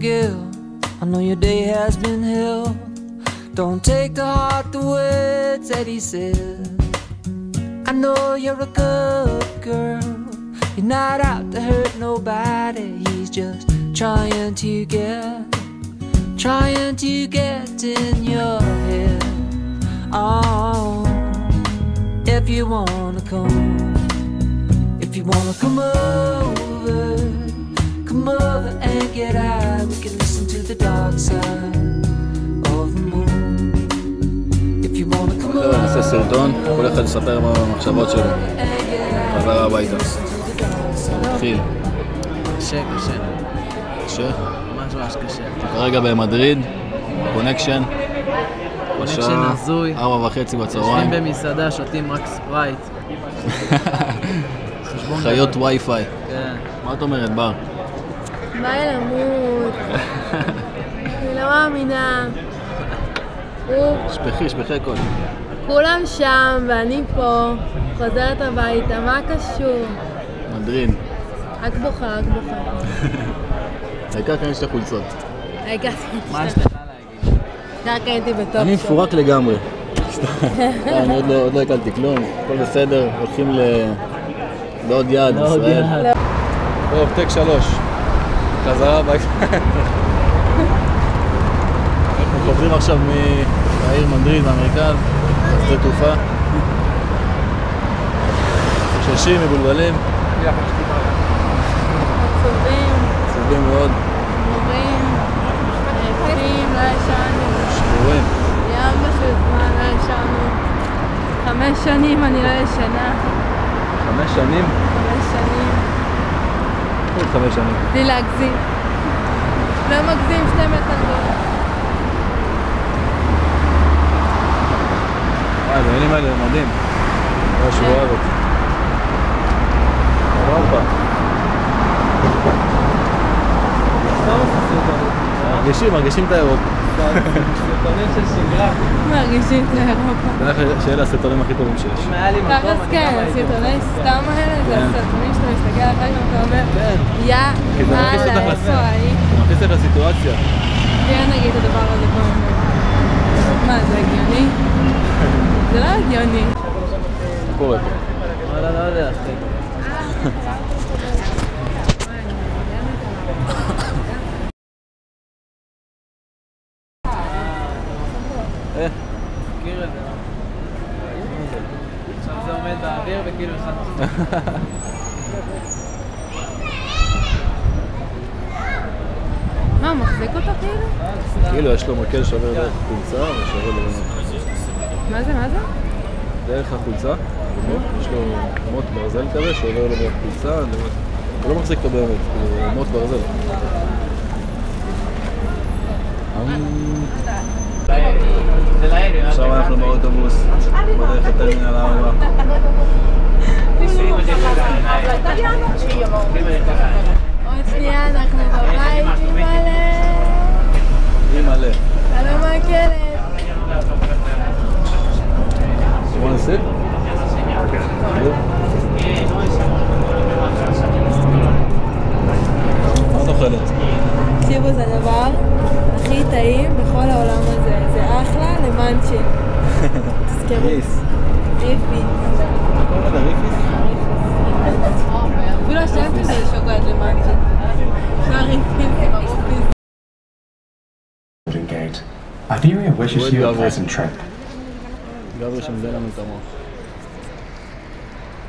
forgive. I know your day has been hell. Don't take to heart the words that he said. I know you're a good girl. You're not out to hurt nobody. He's just trying to get in your head. Oh, if you wanna come over and get high. We can listen to the dark side of the moon. If you wanna come over. אני אעשה סרטון, כל אחד יספר מה המחשבות שלו. חזרה הביתה. נתחיל. קשה. קשה? ממש קשה. כרגע במדריד, קונקשן. קונקשן הזוי. 4:30 בצהריים. יושבים במסעדה, שותים רק ספרייט. חיות וי-פיי. כן. מה את אומרת, בר? בא לי למות. אני לא מאמינה. שפכי הכל. כולם שם ואני פה, חוזרת הביתה, מה קשור? מדריד. רק בוכה. העיקר כאן יש את החולצות. מה יש לך להגיד? קניתי בטופ. אני מפורק לגמרי. אני עוד לא הקלתי כלום, הכל בסדר, הולכים לעוד יעד בישראל. טוב, טק 3. חזרה הביתה. אנחנו חוזרים עכשיו מהעיר מדריד, מהמרכז, שדה תעופה. חוששים, מבולבלים. עצובים מאוד. עייפים, לא ישנו. שבורים. ים פשוט זמן, לא ישנו. 5 שנים אני לא ישנה. 5 שנים? 5 שנים. עוד 5 שנים. בלי להגזים. לא מגזים 2 מטר. העניינים האלה הם מדהים. זה השבועה הזאת. אירופה. מרגישים את האירופה. סרטונים של שגרה. מרגישים את האירופה. שאלה הסרטונים הכי טובים שיש. תכלס כן, הסרטוני סתם האלה, זה הסרטונים שאתה מסתכל על החיים ואתה אומר יא אללה, איפה היית? זה מכניס לך לסיטואציה. כן נגיד את הדבר הזה פה. מה, זה הגיוני? זה לא הגיוני. מה קורה פה? לא יודע, אחי. מכיר את זה. עכשיו זה עומד באוויר וכאילו אחד מחזיק. מה, הוא מחזיק אותו כאילו? כאילו יש לו מקל שעובר דרך החולצה ושעובר לבנות. מה זה? דרך החולצה, יש לו מוט ברזל כזה שעובר לו דרך החולצה, הוא לא מחזיק אותו באמת, הוא מוט ברזל. עכשיו אנחנו באוטובוס, בדרך לטרמינל 4. עוד שנייה אנחנו בבית, אימא'לה. שלום הכלב. You want to sit? מה את אוכלת? תקשיבו, זה הדבר הכי טעים בכל העולם הזה. זה אחלה למאנצ'ים. תזכרו. ריס. ריפיס. קוראים לה ריפיס? אפילו השם של זה שוקולד למאנצ'ים. מה ריפיס? Iberia wishes you a pleasant trip. גברי שמזל לנו את המוח.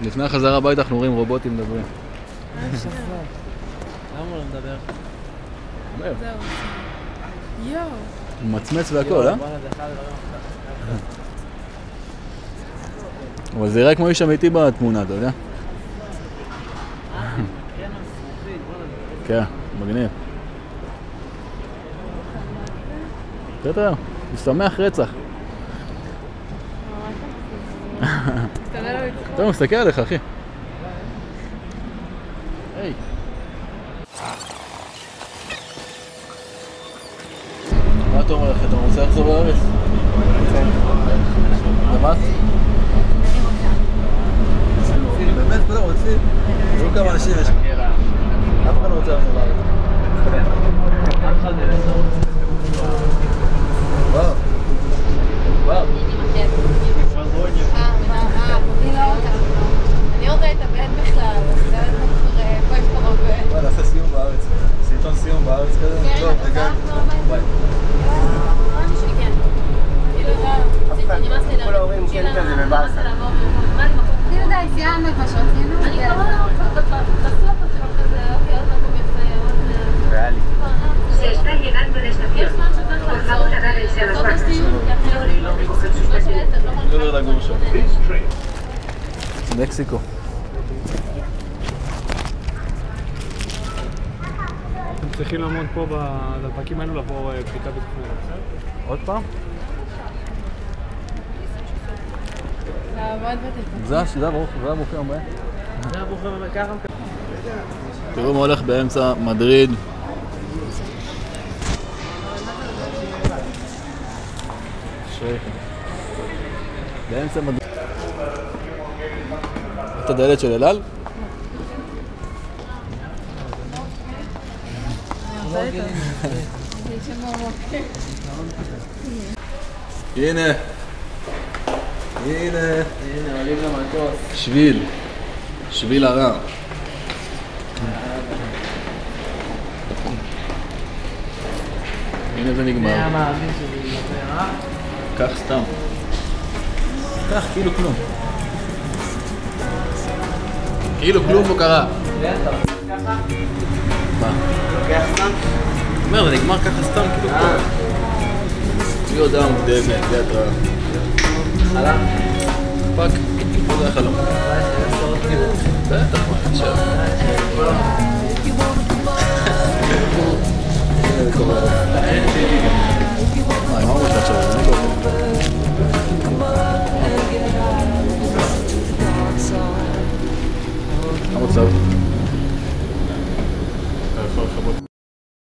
לפני החזרה הביתה אנחנו רואים רובוטים מדברים. למה הוא לא מדבר? אומר. זהו. יואו. הוא מצמץ והכל, אה? אבל זה יראה כמו איש אמיתי בתמונה, אתה יודע? כן, מגניב. תראה, הוא שמח רצח. אתה מסתכל עליך, אחי. היי. מה אתה אומר, אחי? אתה רוצה לחזור לארץ? כן. למדת? באמת, כולם רוצים? תראו כמה אנשים יש. אף אחד לא רוצה לחזור לארץ. אף אחד מקסיקו. אתם צריכים לעמוד פה בדלפקים האלו לעבור בדיקה ביטחונית. עוד פעם? לעמוד בדלפקים. זה הברוכים הבאים. זה הברוכים הבאים, ככה. תראו מה הולך באמצע מדריד. באמצע מדריד. את הדלת של אלעל? הנה. הנה, עולים למטוס. שביל הרע. הנה זה נגמר. היה מאמין שזה ייגמר, אה? כך סתם. כך כאילו כלום. כאילו כלום לא קרה. מה? לוקח סתם? אומר, זה נגמר ככה סתם כאילו כלום. תהיה הודעה מוקדמת, זה התראה. חלם? פאק, זה היה חלום. בטח, מה, עכשיו. זה קורה.